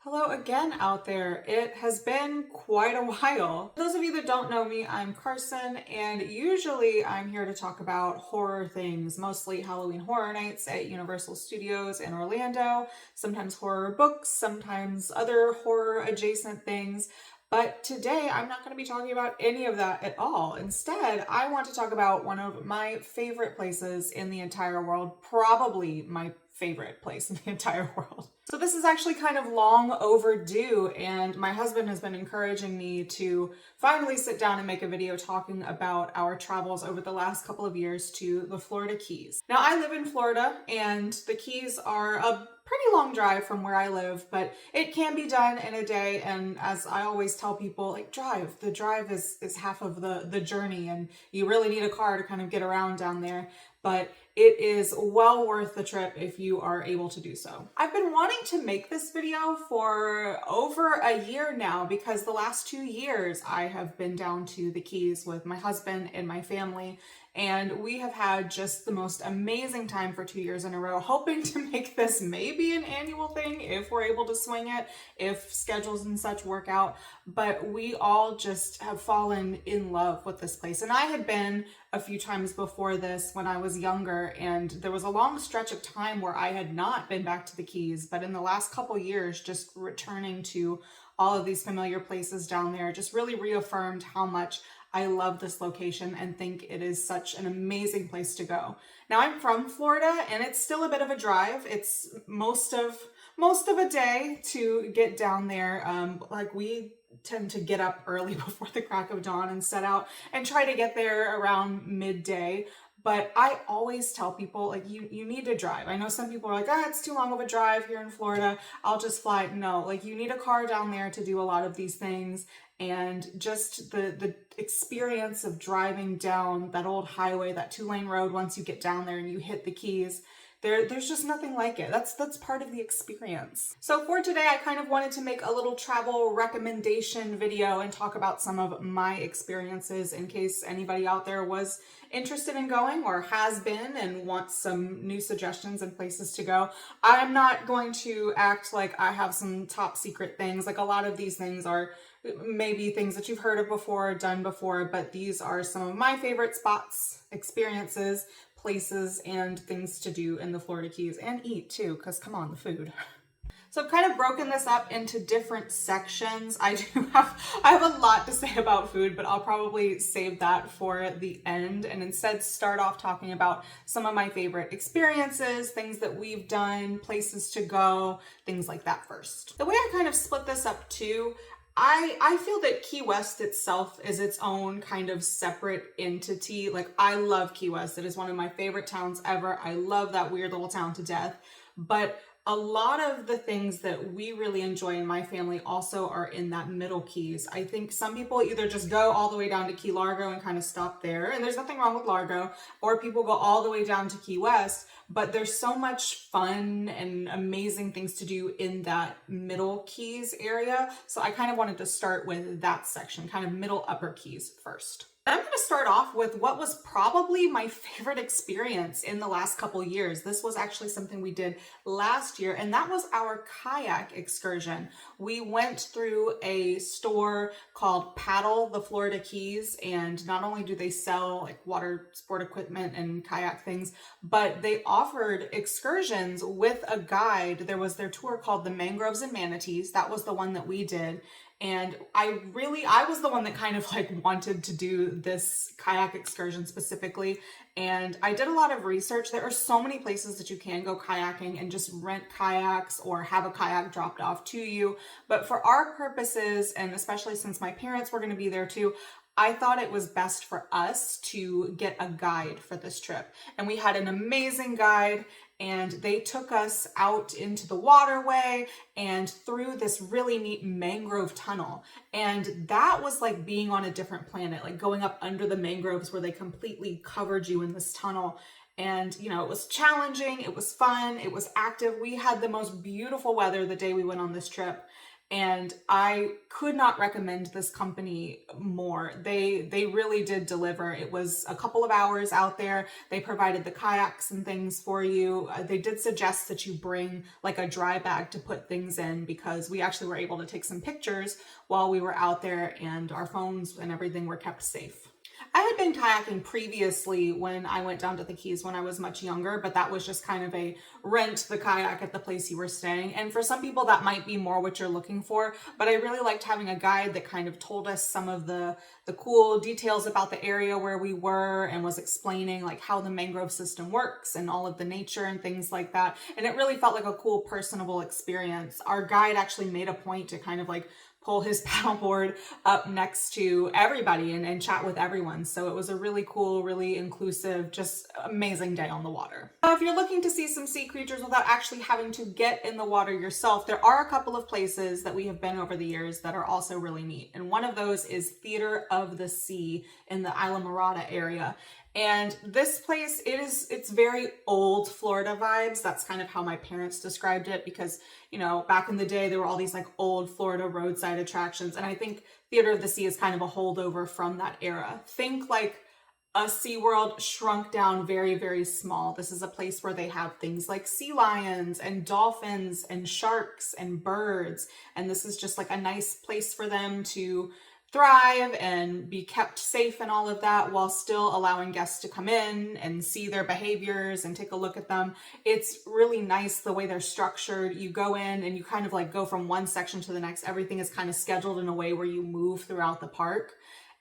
Hello again out there. It has been quite a while. For those of you that don't know me, I'm Carson, and usually I'm here to talk about horror things, mostly Halloween Horror Nights at Universal Studios in Orlando, sometimes horror books, sometimes other horror adjacent things. But today I'm not going to be talking about any of that at all. Instead, I want to talk about one of my favorite places in the entire world, probably my favorite place in the entire world. So this is actually kind of long overdue, and my husband has been encouraging me to finally sit down and make a video talking about our travels over the last couple of years to the Florida Keys. Now, I live in Florida, and the Keys are a pretty long drive from where I live, but it can be done in a day. And as I always tell people, like, drive. The drive is half of the journey, and you really need a car to kind of get around down there. But it is well worth the trip if you are able to do so. I've been wanting to make this video for over a year now because the last 2 years I have been down to the Keys with my husband and my family, and we have had just the most amazing time for 2 years in a row, hoping to make this maybe an annual thing if we're able to swing it, if schedules and such work out. But we all just have fallen in love with this place. And I had been a few times before this when I was younger, and there was a long stretch of time where I had not been back to the Keys. But in the last couple years, just returning to all of these familiar places down there just really reaffirmed how much I love this location and think it is such an amazing place to go. Now, I'm from Florida, and it's still a bit of a drive. It's most of a day to get down there. Like, we tend to get up early before the crack of dawn and set out and try to get there around midday. But I always tell people, like, you need to drive. I know some people are like, it's too long of a drive here in Florida, I'll just fly. No, like, you need a car down there to do a lot of these things. And just the experience of driving down that old highway, that 2-lane road, once you get down there and you hit the Keys, there's just nothing like it. That's part of the experience. So for today, I kind of wanted to make a little travel recommendation video and talk about some of my experiences in case anybody out there was interested in going or has been and wants some new suggestions and places to go. I'm not going to act like I have some top secret things. Like, a lot of these things are maybe things that you've heard of before, done before, but these are some of my favorite spots, experiences, places, and things to do in the Florida Keys, and eat too, because come on, the food. So I've kind of broken this up into different sections. I have a lot to say about food, but I'll probably save that for the end and instead start off talking about some of my favorite experiences, things that we've done, places to go, things like that first. The way I kind of split this up too, I feel that Key West itself is its own kind of separate entity. Like, I love Key West. It is one of my favorite towns ever. I love that weird little town to death. But a lot of the things that we really enjoy in my family also are in that middle Keys. I think some people either just go all the way down to Key Largo and kind of stop there, and there's nothing wrong with Largo, or people go all the way down to Key West, but there's so much fun and amazing things to do in that middle Keys area. So I kind of wanted to start with that section, kind of middle upper Keys first. I'm going to start off with what was probably my favorite experience in the last couple years. This was actually something we did last year, and that was our kayak excursion. We went through a store called Paddle the Florida Keys, and not only do they sell like water sport equipment and kayak things, but they offered excursions with a guide. There was their tour called the Mangroves and Manatees. That was the one that we did. And I was the one that kind of like wanted to do this kayak excursion specifically. And I did a lot of research. There are so many places that you can go kayaking and just rent kayaks or have a kayak dropped off to you. But for our purposes, and especially since my parents were going to be there too, I thought it was best for us to get a guide for this trip. And we had an amazing guide, and they took us out into the waterway and through this really neat mangrove tunnel. And that was like being on a different planet, like going up under the mangroves where they completely covered you in this tunnel. And, you know, it was challenging, it was fun, it was active. We had the most beautiful weather the day we went on this trip. and I could not recommend this company more. They really did deliver. It was a couple of hours out there. They provided the kayaks and things for you. They did suggest that you bring like a dry bag to put things in, because we actually were able to take some pictures while we were out there, and our phones and everything were kept safe. I had been kayaking previously when I went down to the Keys when I was much younger, but that was just kind of a rent the kayak at the place you were staying. And for some people that might be more what you're looking for, but I really liked having a guide that kind of told us some of the cool details about the area where we were, and was explaining like how the mangrove system works and all of the nature and things like that. And it really felt like a cool, personable experience. Our guide actually made a point to kind of like pull his paddleboard up next to everybody and chat with everyone. So it was a really cool, really inclusive, just amazing day on the water. Now, if you're looking to see some sea creatures without actually having to get in the water yourself, there are a couple of places that we have been over the years that are also really neat. And one of those is Theater of the Sea in the Islamorada area. And this place, it's very old Florida vibes. That's kind of how my parents described it, because, you know, back in the day, there were all these like old Florida roadside attractions. And I think Theater of the Sea is kind of a holdover from that era. Think like a SeaWorld shrunk down very, very small. This is a place where they have things like sea lions and dolphins and sharks and birds. And this is just like a nice place for them to thrive and be kept safe and all of that, while still allowing guests to come in and see their behaviors and take a look at them. It's really nice the way they're structured. You go in and you kind of like go from one section to the next. Everything is kind of scheduled in a way where you move throughout the park.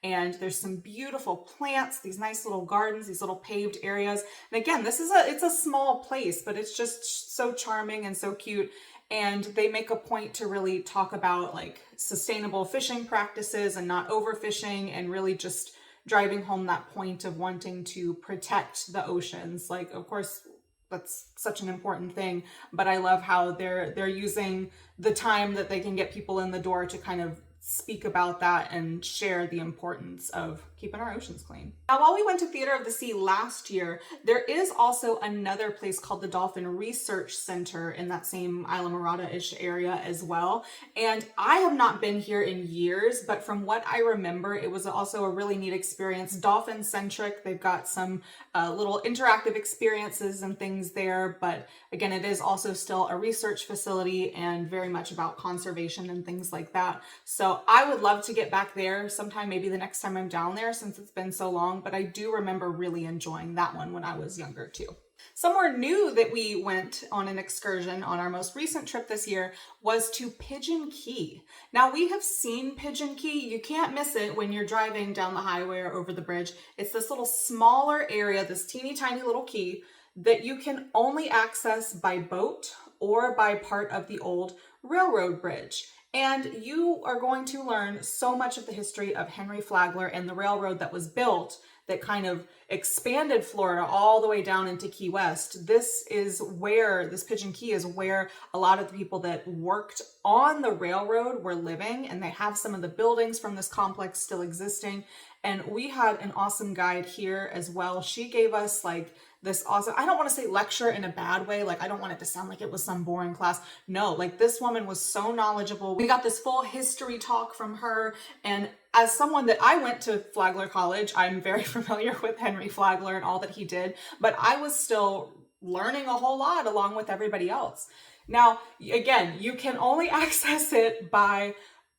And there's some beautiful plants, these nice little gardens, these little paved areas. And again, it's a small place, but it's just so charming and so cute. And they make a point to really talk about like sustainable fishing practices and not overfishing, and really just driving home that point of wanting to protect the oceans. Like, of course, that's such an important thing, but I love how they're using the time that they can get people in the door to kind of speak about that and share the importance of keeping our oceans clean. Now, while we went to Theater of the Sea last year, there is also another place called the Dolphin Research Center in that same Islamorada-ish area as well. And I have not been here in years, but from what I remember, it was also a really neat experience. Dolphin-centric. They've got some little interactive experiences and things there, but again, it is also still a research facility and very much about conservation and things like that. So I would love to get back there sometime, maybe the next time I'm down there, since it's been so long, but I do remember really enjoying that one when I was younger too. Somewhere new that we went on an excursion on our most recent trip this year was to Pigeon Key. Now, we have seen Pigeon Key. You can't miss it when you're driving down the highway or over the bridge. It's this little smaller area, this teeny tiny little key that you can only access by boat or by part of the old railroad bridge. And you are going to learn so much of the history of Henry Flagler and the railroad that was built that kind of expanded Florida all the way down into Key West. This Pigeon Key is where a lot of the people that worked on the railroad were living, and they have some of the buildings from this complex still existing. And we had an awesome guide here as well. She gave us like this awesome, I don't want to say lecture in a bad way. Like, I don't want it to sound like it was some boring class. No, like this woman was so knowledgeable. We got this full history talk from her. And as someone that I went to Flagler College, I'm very familiar with Henry Flagler and all that he did, but I was still learning a whole lot along with everybody else. Now, again, you can only access it by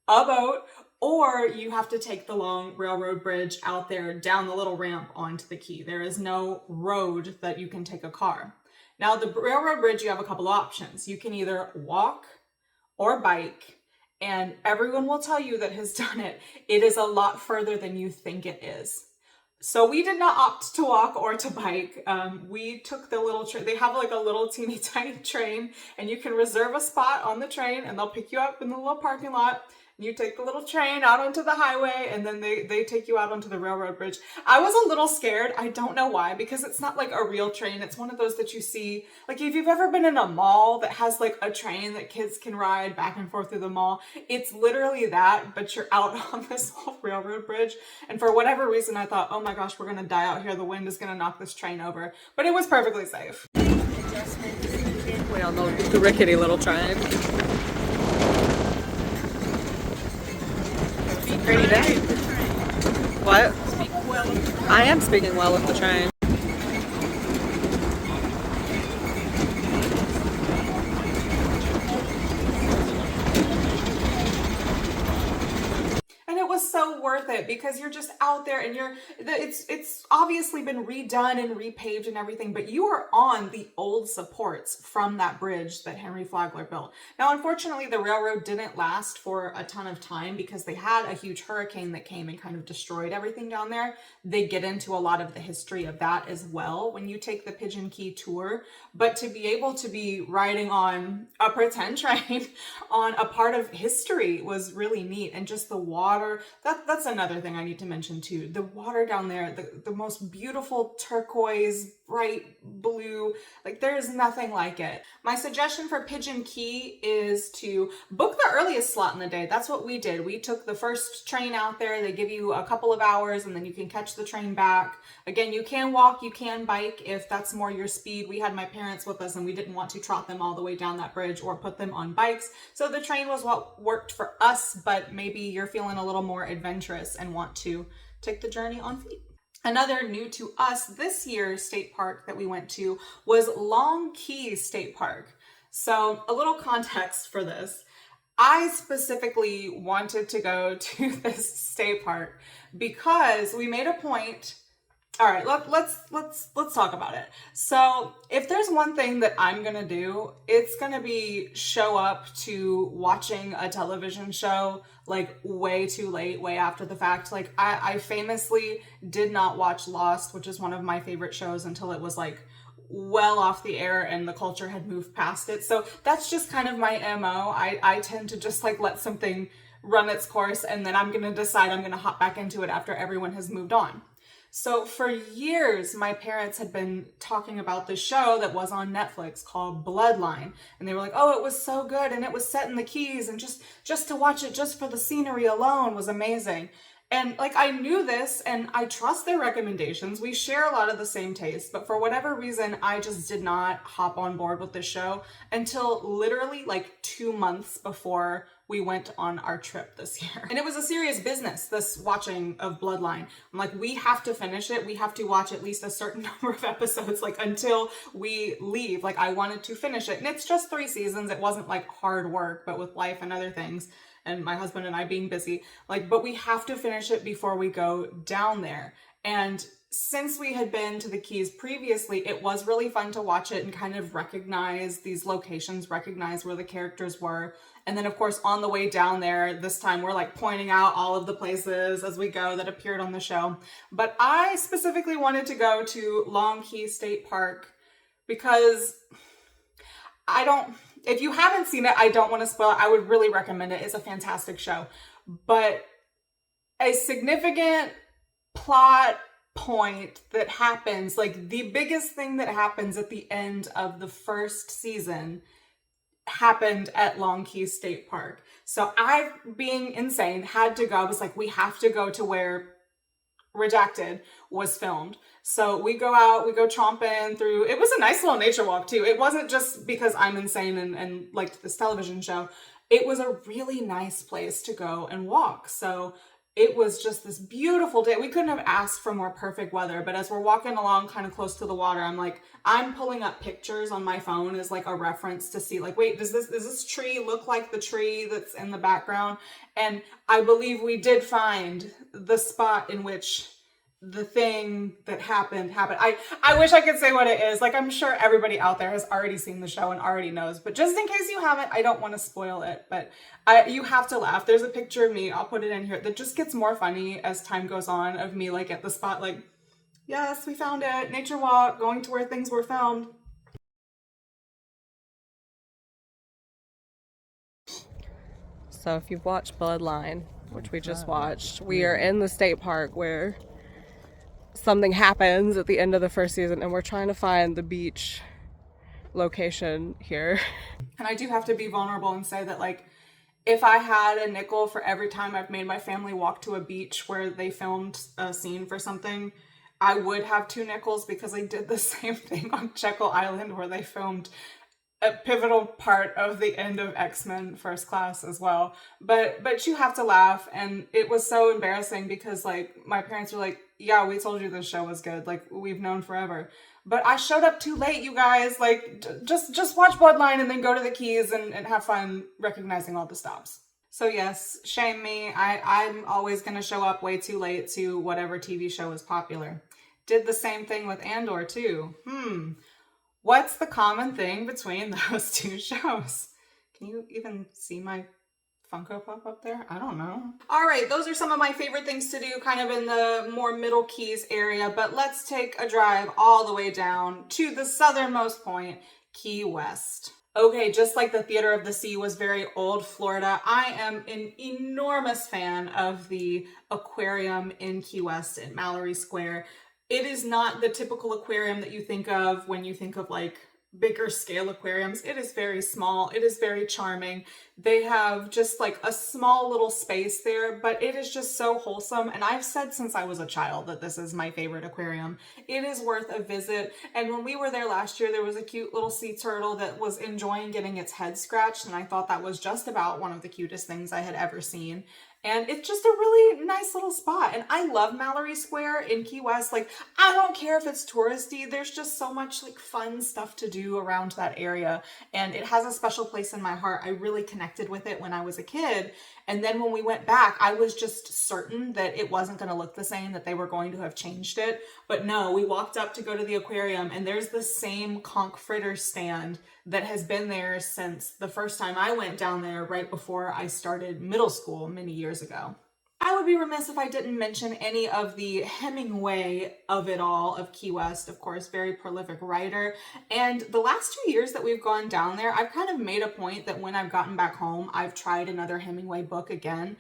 a boat, or you have to take the long railroad bridge out there down the little ramp onto the key. There is no road that you can take a car. Now, the railroad bridge, you have a couple of options. You can either walk or bike, and everyone will tell you that has done it. It is a lot further than you think it is. So we did not opt to walk or to bike. We took the little train. They have like a little teeny tiny train, and you can reserve a spot on the train, and they'll pick you up in the little parking lot. You take the little train out onto the highway, and then they take you out onto the railroad bridge. I was a little scared. I don't know why, because it's not like a real train. It's one of those that you see, like if you've ever been in a mall that has like a train that kids can ride back and forth through the mall. It's literally that, but you're out on this whole railroad bridge. And for whatever reason, I thought, oh my gosh, we're gonna die out here. The wind is gonna knock this train over. But it was perfectly safe. We all know the rickety little train. Pretty day. What? I am speaking well of the train. And it was so worth it because you're just out there and it's obviously been redone and repaved and everything, but you are on the old supports from that bridge that Henry Flagler built. Now, unfortunately, the railroad didn't last for a ton of time because they had a huge hurricane that came and kind of destroyed everything down there. They get into a lot of the history of that as well when you take the Pigeon Key tour, but to be able to be riding on a pretend train on a part of history was really neat. And just the water, that's another thing I need to mention too. The water down there, the most beautiful turquoise, bright blue, like there's nothing like it. My suggestion for Pigeon Key is to book the earliest slot in the day. That's what we did. We took the first train out there. They give you a couple of hours and then you can catch the train back. Again, you can walk, you can bike if that's more your speed. We had my parents with us and we didn't want to trot them all the way down that bridge or put them on bikes. So the train was what worked for us, but maybe you're feeling a little more adventurous and want to take the journey on feet. Another new to us this year state park that we went to was Long Key State Park. So a little context for this. I specifically wanted to go to this state park because we made a point. All right, let's talk about it. So if there's one thing that I'm gonna do, it's gonna be show up to watching a television show like way too late, way after the fact. Like I famously did not watch Lost, which is one of my favorite shows, until it was like well off the air and the culture had moved past it. So that's just kind of my MO. I tend to just like let something run its course and then I'm gonna decide I'm gonna hop back into it after everyone has moved on. So for years, my parents had been talking about this show that was on Netflix called Bloodline. And they were like, oh, it was so good. And it was set in the Keys. And just to watch it just for the scenery alone was amazing. And like, I knew this and I trust their recommendations. We share a lot of the same tastes, but for whatever reason, I just did not hop on board with this show until literally like 2 months before we went on our trip this year. And it was a serious business, this watching of Bloodline. I'm like, we have to finish it. We have to watch at least a certain number of episodes, like until we leave. Like I wanted to finish it. And it's just 3 seasons. It wasn't like hard work, but with life and other things and my husband and I being busy, like, but we have to finish it before we go down there. And since we had been to the Keys previously, it was really fun to watch it and kind of recognize these locations, recognize where the characters were. And then of course, on the way down there, this time we're like pointing out all of the places as we go that appeared on the show. But I specifically wanted to go to Long Key State Park because if you haven't seen it, I don't want to spoil it. I would really recommend it. It's a fantastic show. But a significant plot point that happens, like the biggest thing that happens at the end of the first season happened at Long Key State Park. So I, being insane, had to go. I was like, we have to go to where Redacted was filmed. So we go out, we go chomping through. It was a nice little nature walk too. It wasn't just because I'm insane and liked this television show. It was a really nice place to go and walk. So it was just this beautiful day. We couldn't have asked for more perfect weather, but as we're walking along kind of close to the water, I'm pulling up pictures on my phone as like a reference to see like, wait, does this tree look like the tree that's in the background? And I believe we did find the spot in which the thing that happened. I wish I could say what it is. Like, I'm sure everybody out there has already seen the show and already knows, but just in case you haven't, I don't want to spoil it, but you have to laugh. There's a picture of me, I'll put it in here, that just gets more funny as time goes on, of me like at the spot, like, yes, we found it, nature walk, going to where things were filmed. So if you've watched Bloodline, which we just watched, we are in the state park where something happens at the end of the first season and we're trying to find the beach location here. And I do have to be vulnerable and say that, like, if I had a nickel for every time I've made my family walk to a beach where they filmed a scene for something, I would have 2 nickels, because I did the same thing on Jekyll Island where they filmed a pivotal part of the end of X-Men First Class as well. But you have to laugh, and it was so embarrassing because like my parents were like, "Yeah, we told you this show was good. Like we've known forever." But I showed up too late, you guys. Like just watch Bloodline and then go to the Keys and have fun recognizing all the stops. So yes, shame me. I'm always gonna show up way too late to whatever TV show is popular. Did the same thing with Andor too. What's the common thing between those two shows? Can you even see my Funko Pop up there? I don't know. All right, those are some of my favorite things to do kind of in the more Middle Keys area, but let's take a drive all the way down to the southernmost point, Key West. Okay, just like the Theater of the Sea was very old Florida, I am an enormous fan of the aquarium in Key West at Mallory Square. It is not the typical aquarium that you think of when you think of like bigger scale aquariums. It is very small. It is very charming. They have just like a small little space there, but it is just so wholesome. And I've said since I was a child that this is my favorite aquarium. It is worth a visit. And when we were there last year, there was a cute little sea turtle that was enjoying getting its head scratched. And I thought that was just about one of the cutest things I had ever seen. And it's just a really nice little spot. And I love Mallory Square in Key West. Like, I don't care if it's touristy. There's just so much like fun stuff to do around that area. And it has a special place in my heart. I really connected with it when I was a kid. And then when we went back, I was just certain that it wasn't going to look the same, that they were going to have changed it. But no, we walked up to go to the aquarium and there's the same conch fritter stand that has been there since the first time I went down there right before I started middle school many years ago. I would be remiss if I didn't mention any of the Hemingway of it all of Key West, of course, very prolific writer. And the last 2 years that we've gone down there, I've kind of made a point that when I've gotten back home, I've tried another Hemingway book again.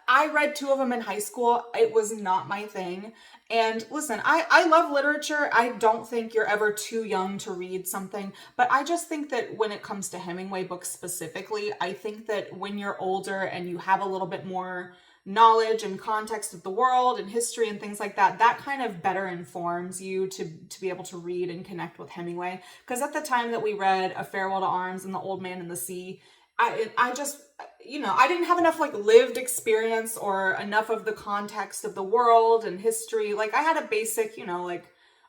I read 2 of them in high school. It was not my thing. And listen, I love literature. I don't think you're ever too young to read something, but I just think that when it comes to Hemingway books specifically, I think that when you're older and you have a little bit more knowledge and context of the world and history and things like that, that kind of better informs you to be able to read and connect with Hemingway. Because at the time that we read A Farewell to Arms and The Old Man and the Sea, I just, you know, I didn't have enough like lived experience or enough of the context of the world and history. Like I had a basic, you know, like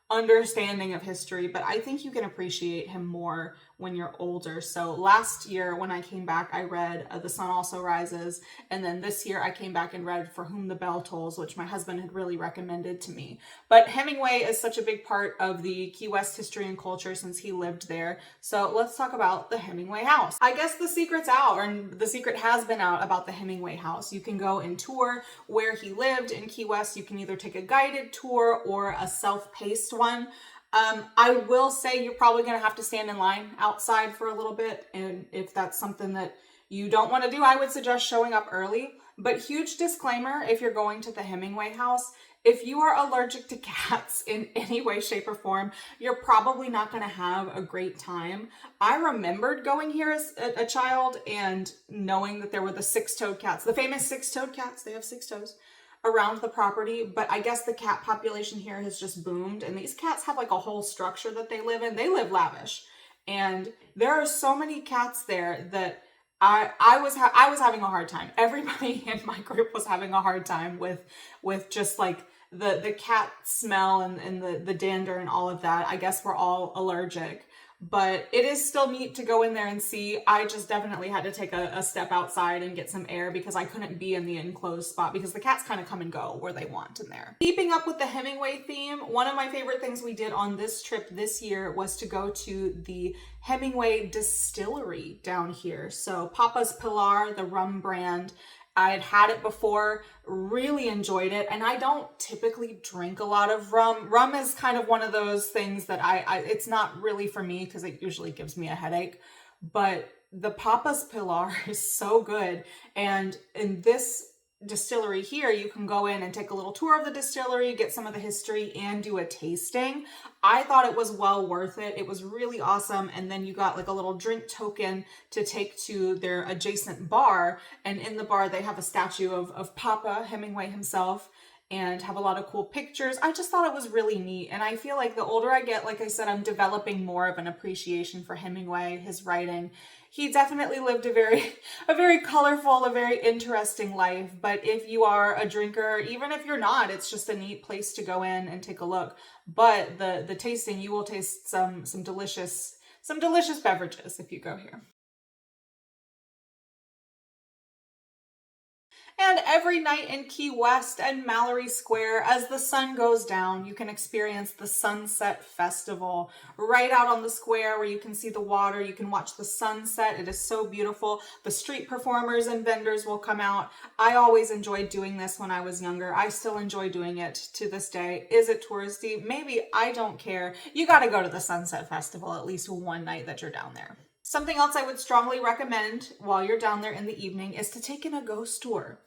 understanding of history, but I think you can appreciate him more when you're older. So last year when I came back, I read The Sun Also Rises. And then this year I came back and read For Whom the Bell Tolls, which my husband had really recommended to me. But Hemingway is such a big part of the Key West history and culture since he lived there. So let's talk about the Hemingway house. I guess the secret's out, or the secret has been out about the Hemingway house. You can go and tour where he lived in Key West. You can either take a guided tour or a self-paced one. I will say you're probably going to have to stand in line outside for a little bit. And if that's something that you don't want to do, I would suggest showing up early. But huge disclaimer, if you're going to the Hemingway house, if you are allergic to cats in any way, shape, or form, you're probably not going to have a great time. I remembered going here as a child and knowing that there were the six-toed cats, the famous six-toed cats, they have 6 toes, around the property, but I guess the cat population here has just boomed, and these cats have like a whole structure that they live in. They live lavish, and there are so many cats there that I was having a hard time. Everybody in my group was having a hard time with just like the cat smell and the dander and all of that. I guess we're all allergic. But it is still neat to go in there and see. I just definitely had to take a step outside and get some air because I couldn't be in the enclosed spot because the cats kind of come and go where they want in there. Keeping up with the Hemingway theme, one of my favorite things we did on this trip this year was to go to the Hemingway distillery down here. So Papa's Pilar, the rum brand, I had it before, really enjoyed it, and I don't typically drink a lot of rum. Rum is kind of one of those things that it's not really for me because it usually gives me a headache, but the Papa's Pilar is so good. And in this distillery here, you can go in and take a little tour of the distillery, get some of the history, and do a tasting. I thought it was well worth it. It was really awesome. And then you got like a little drink token to take to their adjacent bar. And in the bar, they have a statue of Papa Hemingway himself. and have a lot of cool pictures. I just thought it was really neat. And I feel like the older I get, like I said, I'm developing more of an appreciation for Hemingway, his writing. He definitely lived a very colorful, a very interesting life. But if you are a drinker, even if you're not, it's just a neat place to go in and take a look. But the tasting, you will taste some delicious beverages if you go here. And every night in Key West and Mallory Square, as the sun goes down, you can experience the Sunset Festival right out on the square where you can see the water, you can watch the sunset. It is so beautiful. The street performers and vendors will come out. I always enjoyed doing this when I was younger. I still enjoy doing it to this day. Is it touristy? Maybe. I don't care. You got to go to the Sunset Festival at least one night that you're down there. Something else I would strongly recommend while you're down there in the evening is to take in a ghost tour.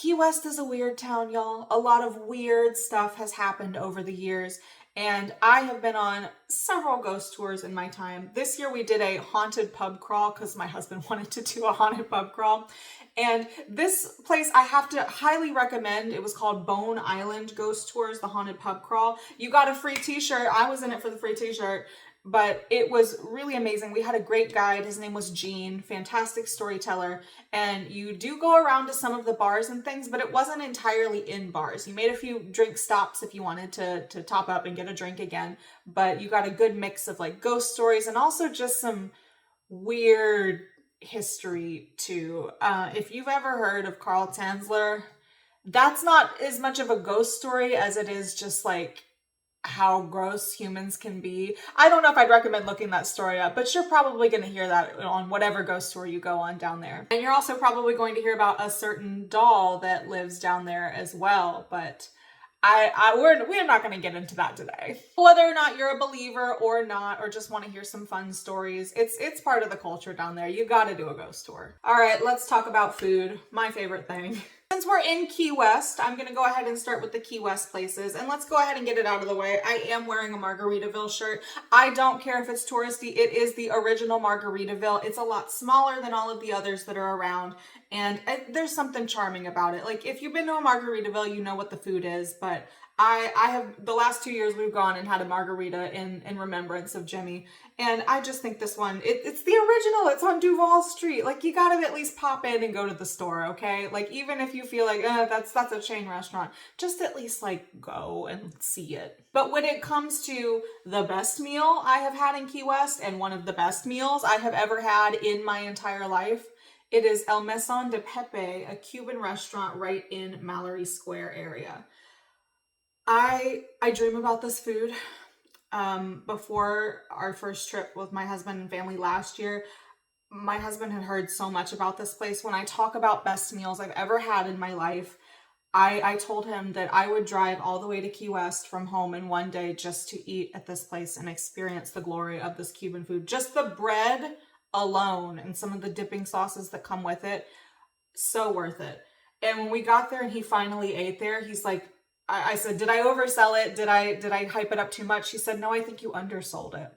Key West is a weird town, y'all. A lot of weird stuff has happened over the years, and I have been on several ghost tours in my time. This year we did a haunted pub crawl because my husband wanted to do a haunted pub crawl. And this place I have to highly recommend. It was called Bone Island Ghost Tours, the haunted pub crawl. You got a free t-shirt. I was in it for the free t-shirt. But it was really amazing. We had a great guide. His name was Gene, fantastic storyteller. And you do go around to some of the bars and things, but it wasn't entirely in bars. You made a few drink stops if you wanted to top up and get a drink again. But you got a good mix of like ghost stories and also just some weird history too. If you've ever heard of Carl Tanzler, that's not as much of a ghost story as it is just like how gross humans can be. I don't know if I'd recommend looking that story up, but you're probably going to hear that on whatever ghost tour you go on down there. And you're also probably going to hear about a certain doll that lives down there as well, but we're not going to get into that today. Whether or not you're a believer or not, or just want to hear some fun stories, it's part of the culture down there. You got to do a ghost tour. All right, let's talk about food. My favorite thing. Since we're in Key West, I'm going to go ahead and start with the Key West places, and let's go ahead and get it out of the way. I am wearing a Margaritaville shirt. I don't care if it's touristy. It is the original Margaritaville. It's a lot smaller than all of the others that are around, and there's something charming about it. Like, if you've been to a Margaritaville, you know what the food is, but I have, the last 2 years we've gone and had a margarita in remembrance of Jimmy. And I just think this one, it's the original. It's on Duval Street. Like, you gotta at least pop in and go to the store, okay? Like, even if you feel like, that's a chain restaurant, just at least like go and see it. But when it comes to the best meal I have had in Key West, and one of the best meals I have ever had in my entire life, it is El Mesón de Pepe, a Cuban restaurant right in Mallory Square area. I dream about this food. Before our first trip with my husband and family last year, my husband had heard so much about this place. When I talk about best meals I've ever had in my life, I told him that I would drive all the way to Key West from home in one day just to eat at this place and experience the glory of this Cuban food. Just the bread alone and some of the dipping sauces that come with it, so worth it. And when we got there and he finally ate there, he's like, I said, did I oversell it? Did I hype it up too much? He said, no, I think you undersold it.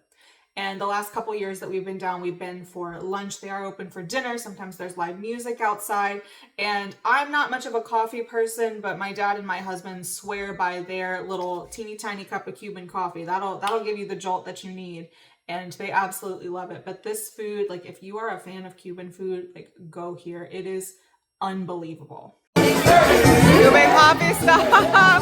And the last couple years that we've been down, we've been for lunch. They are open for dinner. Sometimes there's live music outside. And I'm not much of a coffee person, but my dad and my husband swear by their little teeny tiny cup of Cuban coffee. That'll give you the jolt that you need. And they absolutely love it. But this food, like, if you are a fan of Cuban food, like, go here. It is unbelievable. Cuban coffee stop.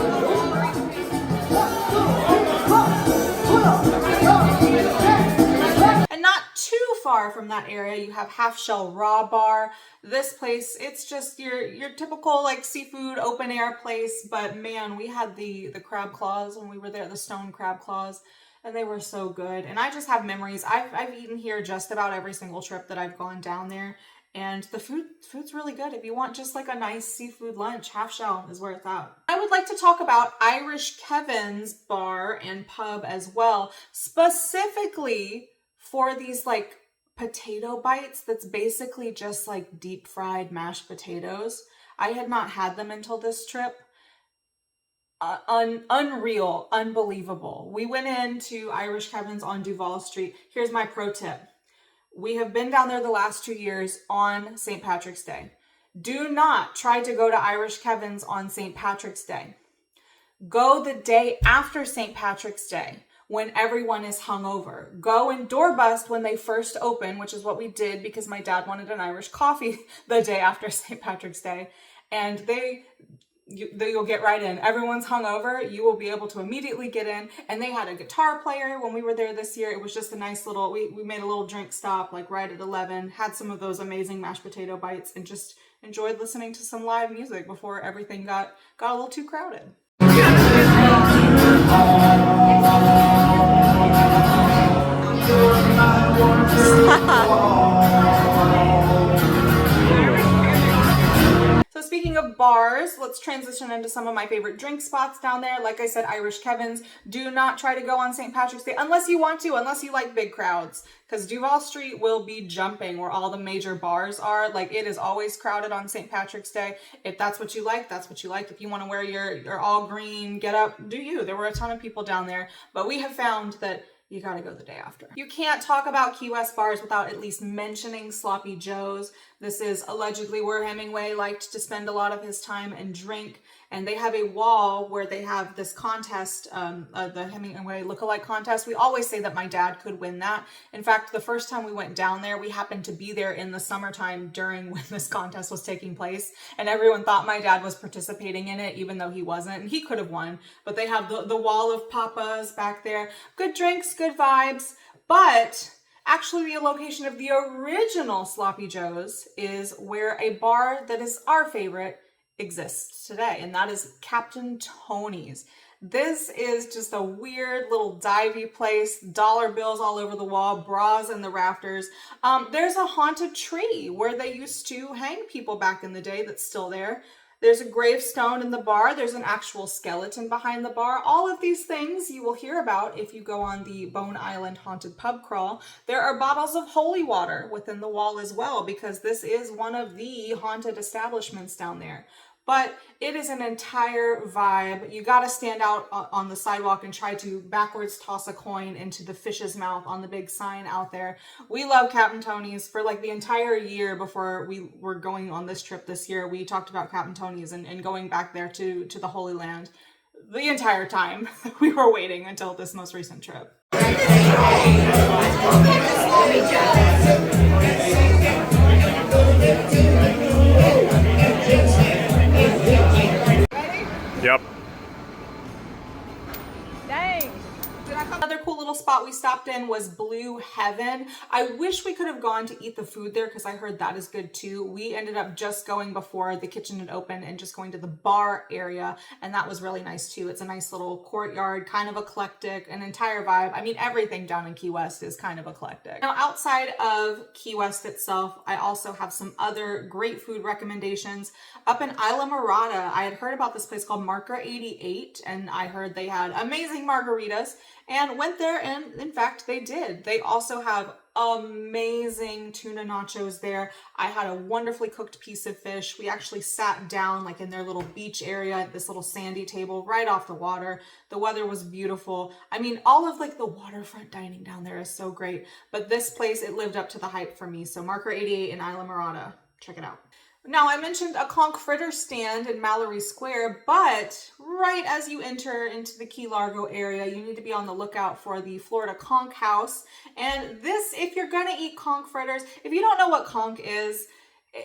And not too far from that area, you have Half Shell Raw Bar. This place, it's just your typical like seafood open air place. But man, we had the crab claws when we were there, the stone crab claws, and they were so good. And I just have memories. I've eaten here just about every single trip that I've gone down there. And the food's really good. If you want just like a nice seafood lunch, Half Shell is where it's at. I would like to talk about Irish Kevin's bar and pub as well, specifically for these like potato bites that's basically just like deep fried mashed potatoes. I had not had them until this trip. Unreal, unbelievable. We went into Irish Kevin's on Duval Street. Here's my pro tip. We have been down there the last 2 years on St. Patrick's Day. Do not try to go to Irish Kevin's on St. Patrick's Day. Go the day after St. Patrick's Day when everyone is hungover. Go and door bust when they first open, which is what we did because my dad wanted an Irish coffee the day after St. Patrick's Day. And you'll get right in. Everyone's hungover. You will be able to immediately get in. And they had a guitar player when we were there this year. It was just a nice little, we made a little drink stop like right at 11, had some of those amazing mashed potato bites, and just enjoyed listening to some live music before everything got a little too crowded. So speaking of bars, let's transition into some of my favorite drink spots down there. Like I said, Irish Kevin's. Do not try to go on St. Patrick's Day unless you want to, unless you like big crowds, because Duval Street will be jumping where all the major bars are. Like, it is always crowded on St. Patrick's Day. If that's what you like, that's what you like. If you want to wear your all green get up, do you. There were a ton of people down there, but we have found that you gotta go the day after. You can't talk about Key West bars without at least mentioning Sloppy Joe's. This is allegedly where Hemingway liked to spend a lot of his time and drink. And they have a wall where they have this contest, the Hemingway lookalike contest. We always say that my dad could win that. In fact, the first time we went down there, we happened to be there in the summertime during when this contest was taking place. And everyone thought my dad was participating in it, even though he wasn't. And he could have won. But they have the wall of papas back there. Good drinks, good vibes. But actually, the location of the original Sloppy Joe's is where a bar that is our favorite exists today, and that is Captain Tony's. This is just a weird little divey place, dollar bills all over the wall, bras in the rafters. There's a haunted tree where they used to hang people back in the day that's still there. There's a gravestone in the bar. There's an actual skeleton behind the bar. All of these things you will hear about if you go on the Bone Island Haunted Pub Crawl. There are bottles of holy water within the wall as well, because this is one of the haunted establishments down there. But it is an entire vibe. You gotta stand out on the sidewalk and try to backwards toss a coin into the fish's mouth on the big sign out there. We love Captain Tony's. For like the entire year before we were going on this trip this year, we talked about Captain Tony's and going back there to the Holy Land the entire time we were waiting until this most recent trip. Yep. Dang. Another cool little spot we stopped in was Blue Heaven. I wish we could have gone to eat the food there because I heard that is good too. We ended up just going before the kitchen had opened and just going to the bar area, and that was really nice too. It's a nice little courtyard, kind of eclectic, an entire vibe. I mean, everything down in Key West is kind of eclectic. Now, outside of Key West itself, I also have some other great food recommendations. Up in Isla Mirada, I had heard about this place called Marca 88, and I heard they had amazing margaritas, and went there, and in fact they did. They also have amazing tuna nachos there. I had a wonderfully cooked piece of fish. We actually sat down like in their little beach area at this little sandy table right off the water. The weather was beautiful. I mean, all of like the waterfront dining down there is so great, but this place, it lived up to the hype for me. So Marca 88 in Isla Mirada, check it out. Now, I mentioned a conch fritter stand in Mallory Square, but right as you enter into the Key Largo area, you need to be on the lookout for the Florida Conch House. And this, if you're gonna eat conch fritters, if you don't know what conch is,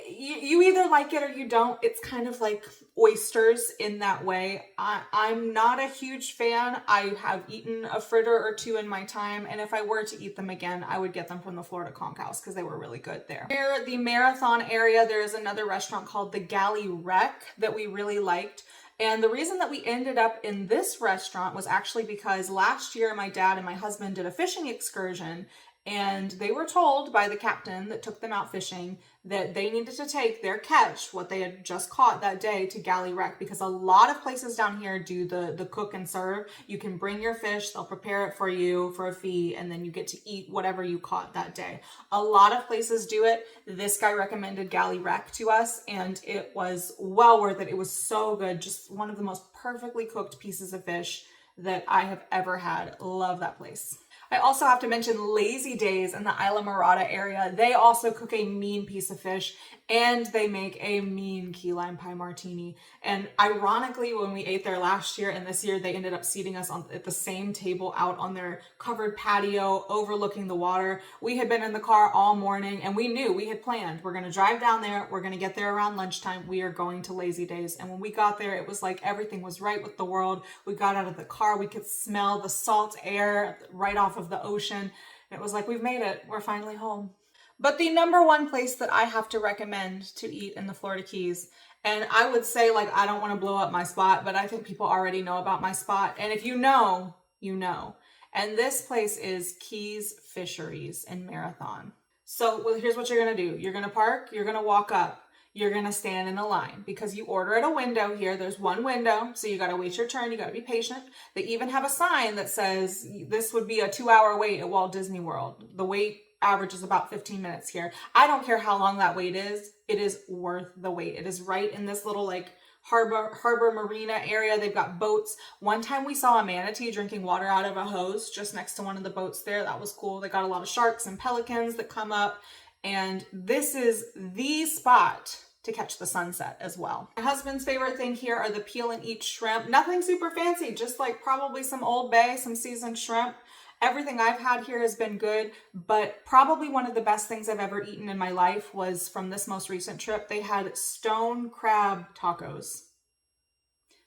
you either like it or you don't. It's kind of like oysters in that way. I'm not a huge fan. I have eaten a fritter or two in my time, and if I were to eat them again, I would get them from the Florida Conch House because they were really good there. Near the Marathon area, there is another restaurant called the Galley Wreck that we really liked. And the reason that we ended up in this restaurant was actually because last year my dad and my husband did a fishing excursion, and they were told by the captain that took them out fishing that they needed to take their catch, what they had just caught that day, to Galley Wreck, because a lot of places down here do the cook and serve. You can bring your fish, they'll prepare it for you for a fee, and then you get to eat whatever you caught that day. A lot of places do it. This guy recommended Galley Wreck to us, and it was well worth it. It was so good. Just one of the most perfectly cooked pieces of fish that I have ever had. Love that place. I also have to mention Lazy Days in the Isla Morada area. They also cook a mean piece of fish and they make a mean key lime pie martini. And ironically, when we ate there last year and this year, they ended up seating us at the same table out on their covered patio overlooking the water. We had been in the car all morning and we knew, we had planned, we're going to drive down there. We're going to get there around lunchtime. We are going to Lazy Days. And when we got there, it was like everything was right with the world. We got out of the car. We could smell the salt air right off of the ocean. And it was like, we've made it. We're finally home. But the number one place that I have to recommend to eat in the Florida Keys, and I would say, like, I don't want to blow up my spot, but I think people already know about my spot. And if you know, you know. And this place is Keys Fisheries in Marathon. So here's what you're going to do. You're going to park. You're going to walk up. You're going to stand in a line because you order at a window here. There's one window, so you got to wait your turn. You got to be patient. They even have a sign that says this would be a 2-hour wait at Walt Disney World. The wait average is about 15 minutes here. I don't care how long that wait is. It is worth the wait. It is right in this little like harbor marina area. They've got boats. One time we saw a manatee drinking water out of a hose just next to one of the boats there. That was cool. They got a lot of sharks and pelicans that come up. And this is the spot to catch the sunset as well. My husband's favorite thing here are the peel and eat shrimp. Nothing super fancy, just like probably some Old Bay, some seasoned shrimp. Everything I've had here has been good, but probably one of the best things I've ever eaten in my life was from this most recent trip. They had stone crab tacos.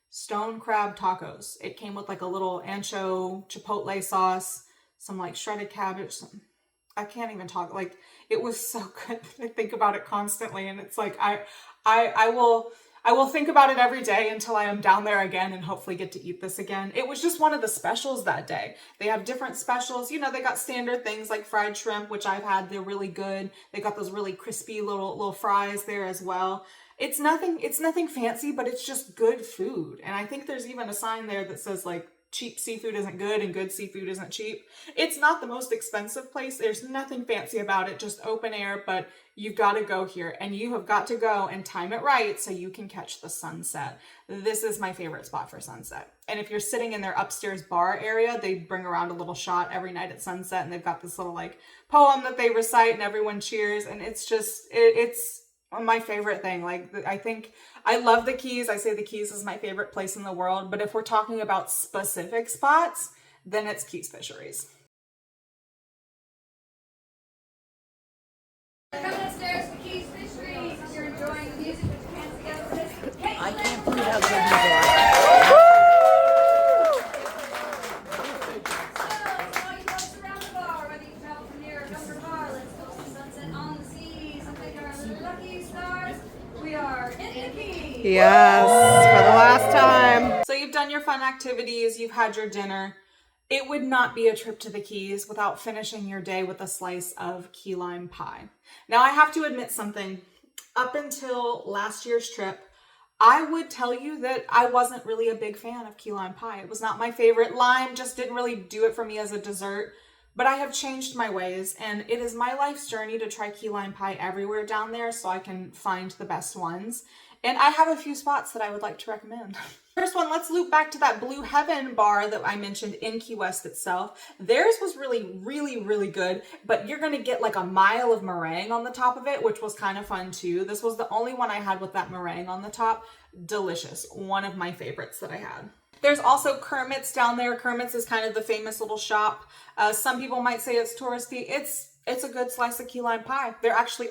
Stone crab tacos. It came with like a little ancho chipotle sauce, some like shredded cabbage. I can't even talk. Like, it was so good. I think about it constantly, and it's like I will think about it every day until I am down there again and hopefully get to eat this again. It was just one of the specials that day. They have different specials. You know, they got standard things like fried shrimp, which I've had. They're really good. They got those really crispy little fries there as well. It's nothing fancy, but it's just good food. And I think there's even a sign there that says like, cheap seafood isn't good and good seafood isn't cheap. It's not the most expensive place. There's nothing fancy about it, just open air, but you've got to go here and you have got to go and time it right so you can catch the sunset. This is my favorite spot for sunset. And if you're sitting in their upstairs bar area, they bring around a little shot every night at sunset and they've got this little like poem that they recite and everyone cheers. And it's just, it's my favorite thing. Like, I think I love the Keys. I say the Keys is my favorite place in the world, but if we're talking about specific spots, then it's Keys Fisheries. Come upstairs to Keys Fisheries. You're enjoying the music with your hands together for this. Hey, I can't believe how good you are. So, all you folks around the bar, whether you travel from near or come from far, let's go see sunset on the sea. Something our lucky stars. We are in the Keys. Yes, for the last time. So you've done your fun activities, you've had your dinner. It would not be a trip to the Keys without finishing your day with a slice of key lime pie. Now I have to admit something. Up until last year's trip, I would tell you that I wasn't really a big fan of key lime pie. It was not my favorite. Lime just didn't really do it for me as a dessert. But I have changed my ways, and it is my life's journey to try key lime pie everywhere down there so I can find the best ones. And I have a few spots that I would like to recommend. First one, let's loop back to that Blue Heaven bar that I mentioned in Key West itself. Theirs was really, really, really good, but you're gonna get like a mile of meringue on the top of it, which was kind of fun too. This was the only one I had with that meringue on the top. Delicious. One of my favorites that I had. There's also Kermit's down there. Kermit's is kind of the famous little shop. Some people might say it's touristy. It's a good slice of key lime pie. They're actually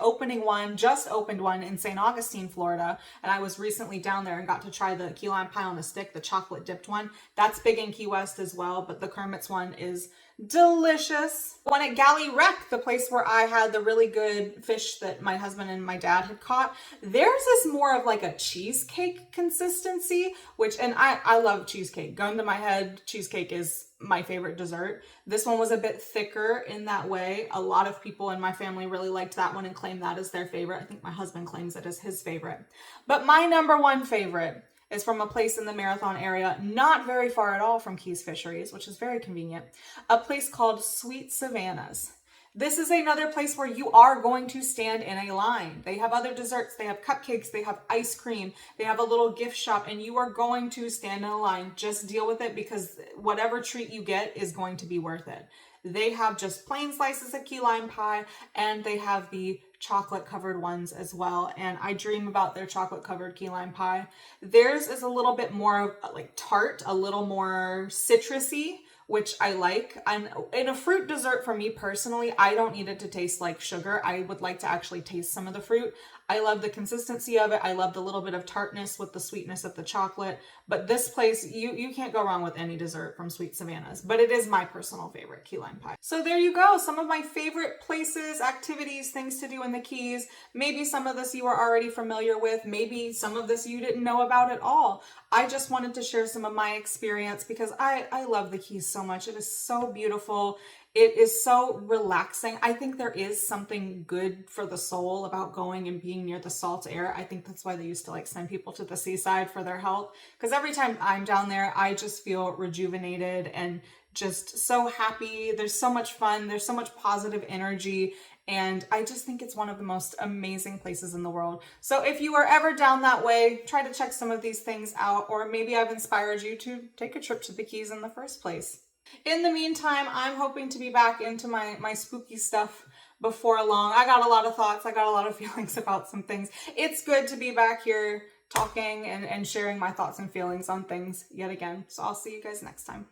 just opened one in St. Augustine, Florida. And I was recently down there and got to try the key lime pie on a stick, the chocolate dipped one. That's big in Key West as well, but the Kermit's one is delicious. One at Galley Wreck, the place where I had the really good fish that my husband and my dad had caught. Theirs is more of like a cheesecake consistency, and I love cheesecake. Gun to my head, cheesecake is my favorite dessert. This one was a bit thicker in that way. A lot of people in my family really liked that one and claimed that as their favorite. I think my husband claims it as his favorite. But my number one favorite is from a place in the Marathon area, not very far at all from Keys Fisheries, which is very convenient, a place called Sweet Savannah's. This is another place where you are going to stand in a line. They have other desserts, they have cupcakes, they have ice cream, they have a little gift shop, and you are going to stand in a line. Just deal with it because whatever treat you get is going to be worth it. They have just plain slices of key lime pie, and they have the chocolate covered ones as well. And I dream about their chocolate covered key lime pie. Theirs is a little bit more like tart, a little more citrusy, which I like. And in a fruit dessert, for me personally, I don't need it to taste like sugar. I would like to actually taste some of the fruit. I love the consistency of it. I love the little bit of tartness with the sweetness of the chocolate. But this place, you can't go wrong with any dessert from Sweet Savannah's. But it is my personal favorite, key lime pie. So there you go. Some of my favorite places, activities, things to do in the Keys. Maybe some of this you are already familiar with. Maybe some of this you didn't know about at all. I just wanted to share some of my experience because I love the Keys so much. It is so beautiful. It is so relaxing. I think there is something good for the soul about going and being near the salt air. I think that's why they used to like send people to the seaside for their health. Because every time I'm down there, I just feel rejuvenated and just so happy. There's so much fun. There's so much positive energy. And I just think it's one of the most amazing places in the world. So if you are ever down that way, try to check some of these things out. Or maybe I've inspired you to take a trip to the Keys in the first place. In the meantime, I'm hoping to be back into my spooky stuff before long. I got a lot of thoughts. I got a lot of feelings about some things. It's good to be back here talking and sharing my thoughts and feelings on things yet again. So I'll see you guys next time.